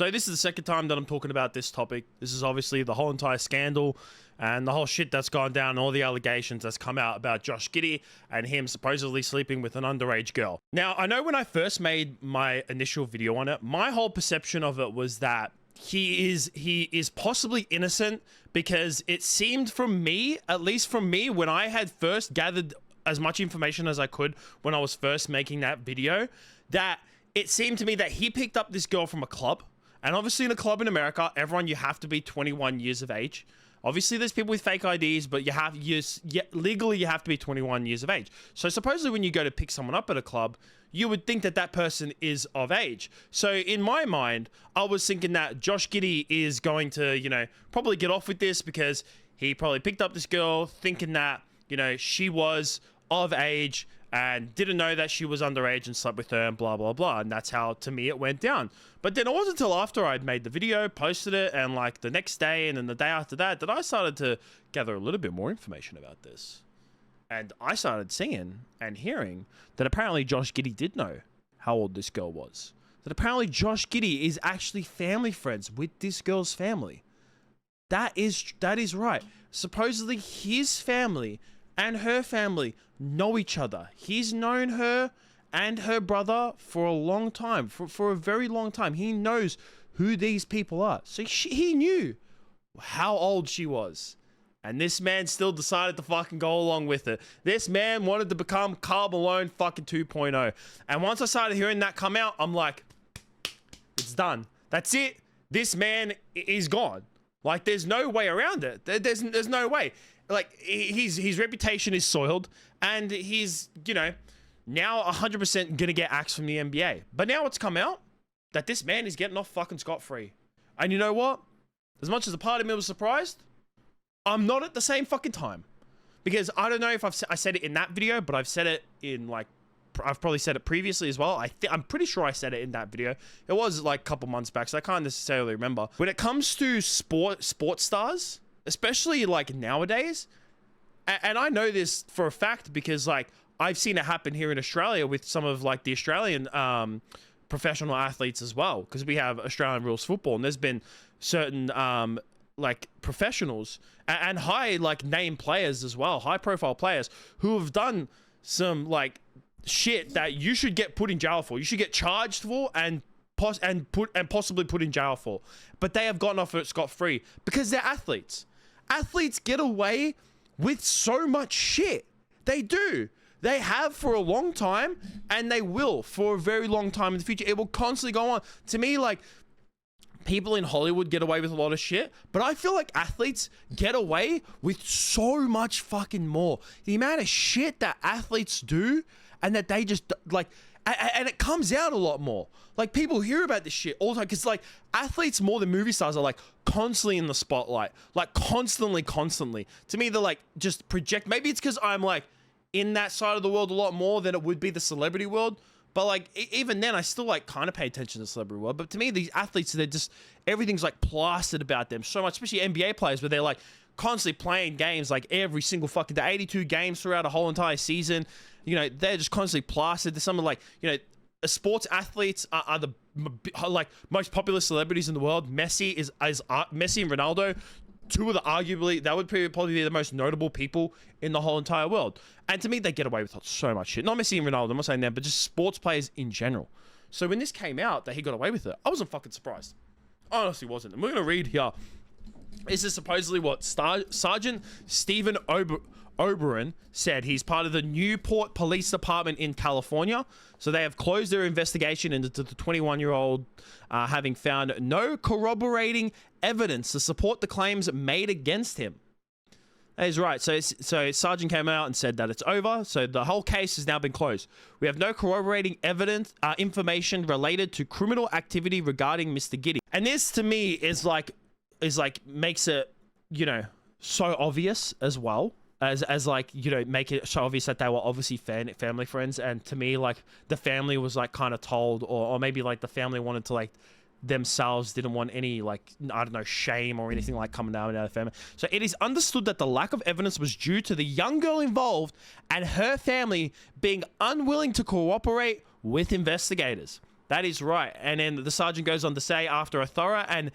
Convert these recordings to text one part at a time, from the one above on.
So this is the second time that I'm talking about this topic. This is obviously the whole entire scandal and the whole shit that's gone down, and all the allegations that's come out about Josh Giddey and him supposedly sleeping with an underage girl. Now, I know when I first made my initial video on it, my whole perception of it was that he is possibly innocent, because it seemed from me, at least from me, when I had first gathered as much information as I could when I was first making that video, that it seemed to me that he picked up this girl from a club. And obviously in a club in America, everyone, you have to be 21 years of age. Obviously there's people with fake IDs, but legally you have to be 21 years of age. So supposedly when you go to pick someone up at a club, you would think that that person is of age. So in my mind, I was thinking that Josh Giddey is going to, you know, probably get off with this, because he probably picked up this girl thinking that, you know, she was of age and didn't know that she was underage and slept with her and blah, blah, blah. And that's how, to me, it went down. But then it wasn't until after I'd made the video, posted it, and like the next day and then the day after that, that I started to gather a little bit more information about this. And I started seeing and hearing that apparently Josh Giddey did know how old this girl was. That apparently Josh Giddey is actually family friends with this girl's family. That is right. Supposedly his family and her family know each other. He's known her and her brother for a long time, for a very long time. He knows who these people are. So he knew how old she was. And this man still decided to fucking go along with it. This man wanted to become Karl Malone fucking 2.0. And once I started hearing that come out, I'm like, it's done. That's it. This man is gone. Like, there's no way around it. There's no way. Like, his reputation is soiled, and he's, you know, now 100% gonna get axed from the NBA. But now it's come out that this man is getting off fucking scot-free. And you know what? As much as a part of me was surprised, I'm not at the same fucking time. Because I don't know if I said it in that video, but I've said it in, like, I've probably said it previously as well. I'm pretty sure I said it in that video. It was like a couple months back, so I can't necessarily remember. When it comes to sports stars, especially like nowadays, and I know this for a fact because like I've seen it happen here in Australia with some of like the Australian professional athletes as well, because we have Australian rules football, and there's been certain like professionals and high like name players as well, high profile players who have done some like shit that you should get put in jail for. You should get charged for and possibly put in jail for, but they have gotten off it scot-free because they're athletes. Athletes get away with so much shit. They do. They have for a long time, and they will for a very long time in the future. It will constantly go on. To me, like, people in Hollywood get away with a lot of shit, but I feel like athletes get away with so much fucking more. The amount of shit that athletes do, and that they just, like, and it comes out a lot more. Like, people hear about this shit all the time, because, like, athletes more than movie stars are, like, constantly in the spotlight. Like, constantly. To me, they're, like, just project. Maybe it's because I'm, like, in that side of the world a lot more than it would be the celebrity world. But, like, even then, I still, like, kind of pay attention to the celebrity world. But to me, these athletes, they're just, everything's, like, plastered about them so much, especially NBA players, where they're, like, constantly playing games, like, every single fucking day, 82 games throughout a whole entire season. You know, they're just constantly plastered. There's some of, like, you know, sports athletes are the, like, most popular celebrities in the world. Messi Messi and Ronaldo, two of the arguably, that would probably be the most notable people in the whole entire world. And to me, they get away with so much shit. Not Messi and Ronaldo, I'm not saying that, but just sports players in general. So when this came out that he got away with it, I wasn't fucking surprised. I honestly wasn't. And we're going to read here. This is supposedly what Sergeant Stephen Oberon said. He's part of the Newport Police Department in California. So they have closed their investigation into the 21-year-old, having found no corroborating evidence to support the claims made against him. That is right. So Sergeant came out and said that it's over. So the whole case has now been closed. We have no corroborating evidence, information related to criminal activity regarding Mr. Giddey. And this to me is like makes it, you know, so obvious as well. As like, you know, make it so obvious that they were obviously family friends. And to me, like, the family was like kind of told, or maybe like the family wanted to, like, themselves didn't want any, like, I don't know, shame or anything like coming down out of the family. So it is understood that the lack of evidence was due to the young girl involved and her family being unwilling to cooperate with investigators. That is right. And then the sergeant goes on to say, after a thorough and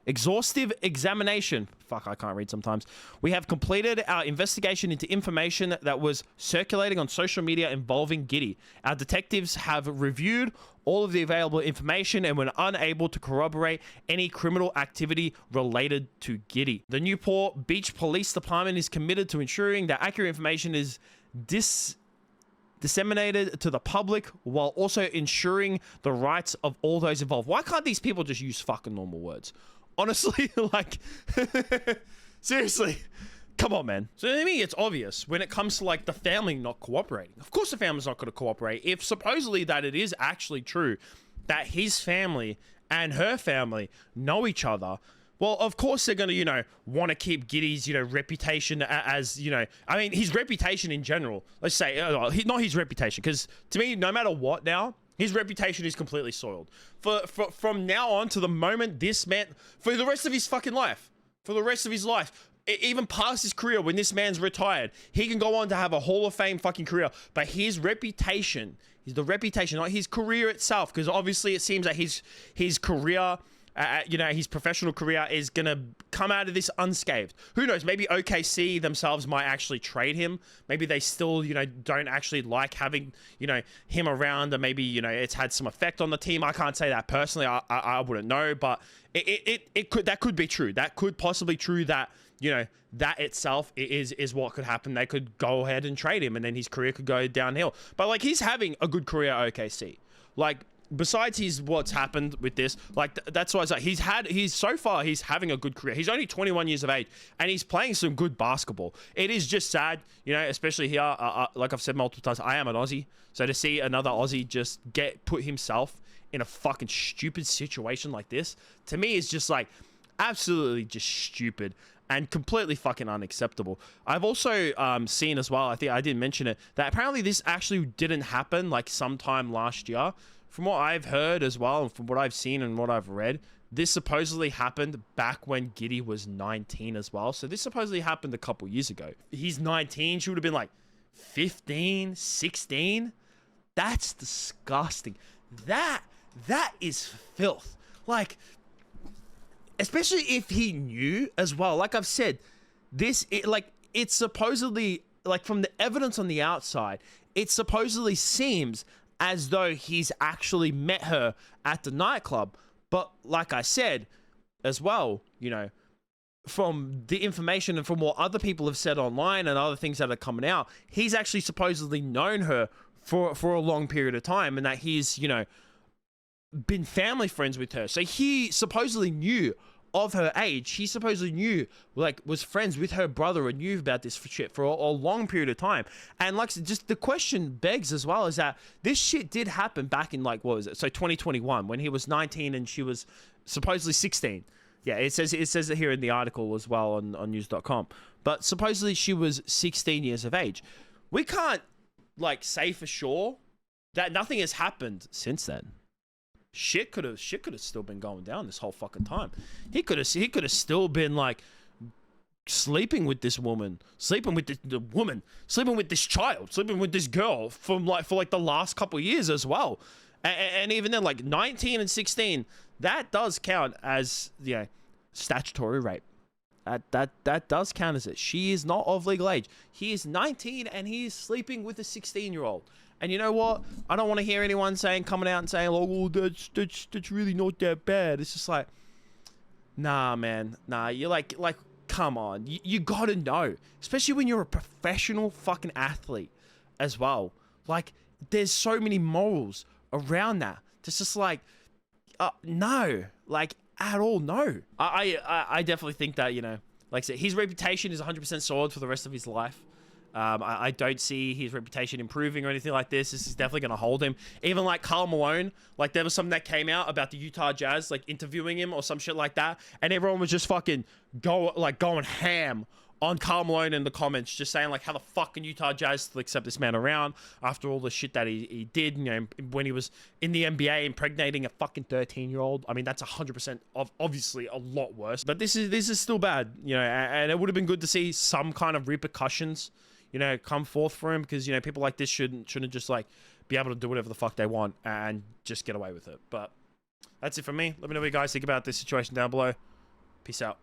exhaustive examination, fuck, I can't read sometimes, we have completed our investigation into information that was circulating on social media involving Giddey. Our detectives have reviewed all of the available information and were unable to corroborate any criminal activity related to Giddey. The Newport Beach Police Department is committed to ensuring that accurate information is disseminated to the public while also ensuring the rights of all those involved. Why can't these people just use fucking normal words? Honestly, like, seriously, come on, man. So to me, it's obvious when it comes to like the family not cooperating. Of course the family's not going to cooperate. If supposedly that it is actually true that his family and her family know each other, well, of course they're going to, you know, want to keep Giddey's, you know, reputation as, you know, I mean, his reputation in general. Let's say, not his reputation, because to me, no matter what now, his reputation is completely soiled. From now on to the moment this man, for the rest of his fucking life, even past his career, when this man's retired, he can go on to have a Hall of Fame fucking career. But his reputation, the reputation, not his career itself, because obviously it seems that his career, you know, his professional career is gonna come out of this unscathed. Who knows? Maybe OKC themselves might actually trade him. Maybe they still, you know, don't actually like having, you know, him around, and maybe, you know, it's had some effect on the team. I can't say that personally. I wouldn't know, but that could be true. That could possibly true that, you know, that itself is what could happen. They could go ahead and trade him, and then his career could go downhill. But like, he's having a good career at OKC. Like, besides what's happened with this, like, that's why I was like, he's so far he's having a good career. He's only 21 years of age and he's playing some good basketball. It is just sad, you know, especially here, like I've said multiple times, I am an Aussie, so to see another Aussie just put himself in a fucking stupid situation like this, to me is just like absolutely just stupid and completely fucking unacceptable. I've also seen as well, I think I didn't mention it, that apparently this actually didn't happen like sometime last year. From what I've heard as well, and from what I've seen and what I've read, this supposedly happened back when Giddey was 19 as well. So this supposedly happened a couple years ago. He's 19. She would have been like 15, 16. That's disgusting. That is filth. Like, especially if he knew as well. Like I've said, it's supposedly, like, from the evidence on the outside, it supposedly seems as though he's actually met her at the nightclub. But like I said as well, you know, from the information and from what other people have said online and other things that are coming out, he's actually supposedly known her for a long period of time, and that he's, you know, been family friends with her. So he supposedly knew of her age. He supposedly knew, like, was friends with her brother and knew about this shit for a long period of time. And like, just the question begs as well is that this shit did happen back in, like, what was it? So 2021, when he was 19 and she was supposedly 16. Yeah, it says it here in the article as well on news.com. But supposedly she was 16 years of age. We can't, like, say for sure that nothing has happened since then. Shit could have still been going down this whole fucking time. He could have still been, like, sleeping with this woman, sleeping with this child, sleeping with this girl for the last couple of years as well. And even then, like, 19 and 16, that does count as, you know, statutory rape. That does count as it. She is not of legal age. He is 19 and he is sleeping with a 16-year-old. And you know what? I don't want to hear anyone coming out and saying, "Oh, well, that's really not that bad." It's just like, nah, man, nah. You're like, come on. You gotta know, especially when you're a professional fucking athlete, as well. Like, there's so many morals around that. It's just like, no, like, at all, no. I definitely think that, you know, like I said, his reputation is 100% soiled for the rest of his life. I don't see his reputation improving or anything like this. This is definitely going to hold him. Even like Karl Malone, like, there was something that came out about the Utah Jazz, like, interviewing him or some shit like that, and everyone was just fucking going ham on Karl Malone in the comments, just saying, like, how the fuck can Utah Jazz still accept this man around after all the shit that he did, you know, when he was in the NBA impregnating a fucking 13-year-old. I mean, that's 100% obviously a lot worse, but this is still bad, you know, and it would have been good to see some kind of repercussions, you know, come forth for him, because, you know, people like this shouldn't just, like, be able to do whatever the fuck they want and just get away with it. But that's it from me. Let me know what you guys think about this situation down below. Peace out.